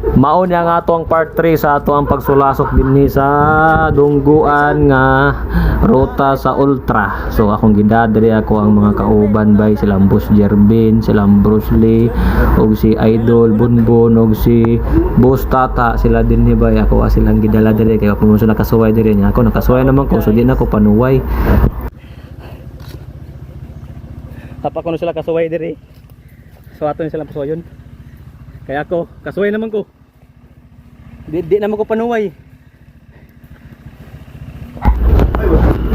Mao niya nga ato ang part 3 sa ato ang pagsulasok dinhi sa dungguan nga ruta sa Ultra. So akong gidadiri ako ang mga kauban bay, silang Boss Jervin, silang Bruce Lee, og si Idol Bunbun, og si Boss Tata, sila dinhi bay. Ako silang gidala diri kay ako mo sila nakasuway diri niya. Ako nakasuway naman ko, so di na ko panuway. Tapak ko na sila kasuway diri. So ato ni silang pasuwayon. Kaya ako kasuway naman ko. Di naman ko panuway.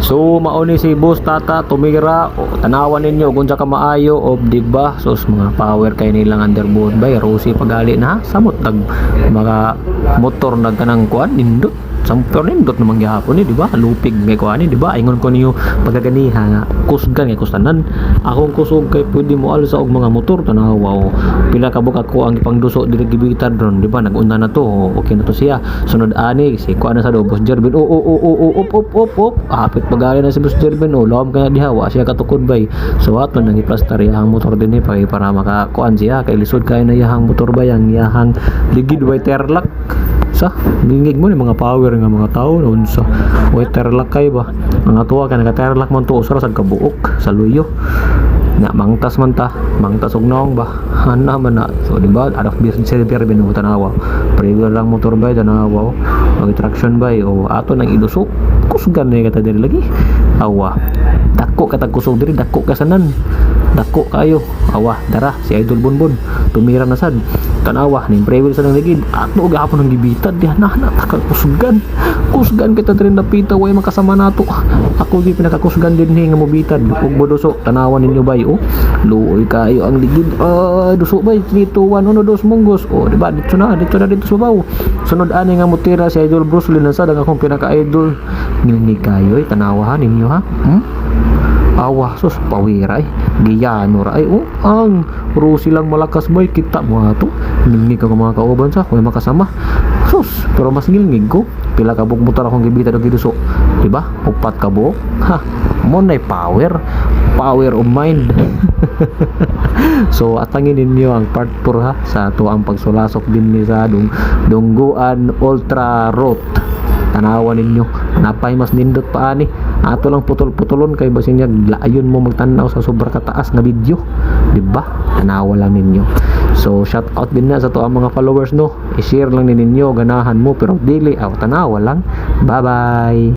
So mauni si Boss Tata tumira, o tanawan ninyo kung sa kamaayo o diba. So mga power kay nilang underboard bay Rosie pagali na samot nag mga motor nagkanang kuan nindot. Sampor nindot namang gihapon ni, di ba? Lupig may kuan ni, di ba? Ingon ko niyo pagaganiha nga kusgan nga kustanan. Akong kusog kay pwede mo alsa og mga motor tanawa o pila ka buka ko ang ipangduso diri gibitar dron, di ba? Nagunta na to, okay na to siya. Sunod ani si kuan na sa do Boss Jervin. Op. Apit pagali na si Boss Jervin. Lawom ka na diha, wa siya katukod bay. So ato nang iplastar yang motor din ni para maka kuan siya kay lisod kay na yahang motor bay ang yahang ligid way terlak. Sa bingig mo ni mga power nga mga tao noon sa waterlock kay ba mga tuwa ka naka-terlock man to usra sa kabuok sa luyo na mangtas man ta mangtas og naong ba ana man na. So di ba out of business silver binutan tanawa preview lang motor bay tanawa mag traction bay o ato nang ilusok kusgan na kata diri lagi awa dako katag kusog diri dako kasanan dako kayo awa dara si Idol Bunbun tumira na sad tanawa ning preview sa nang ligid ato gahapon ang gibitad di na takal kusgan kita diri napita way makasama nato. Ako di pinakakusgan din nga mobitad ug bodoso tanawan ninyo bay o luoy kayo ang ligid duso bay nito 1 2 munggos o di ba dito na sa baw. Sunod ani nga mutira si Idol Bruce Lee sa dang akong pinaka-idol ngilngi kayo tanawahan ninyo ha. Awa sus pawiray giyano ra ay ang Rosie lang malakas bay kita mo ato ngilngig ka mga kauban sa kung makasama sus pero mas ngilngig ko pila ka buk motor akong gibita og giduso di ba 4 ka buok ha mo nay power of mind. So atangin ninyo ang part 4 ha sa ato ang pagsulasok din ni sa dungguan Ultra Route. Tanawan ninyo napay mas nindot pa ani ato lang putol-putulon kay basin niya laayon mo magtanaw sa sobra kataas nga video di ba tanawa lang ninyo. So shout out din na sa to ang mga followers no i-share lang ninyo ganahan mo pero dili tanawa lang. Bye bye.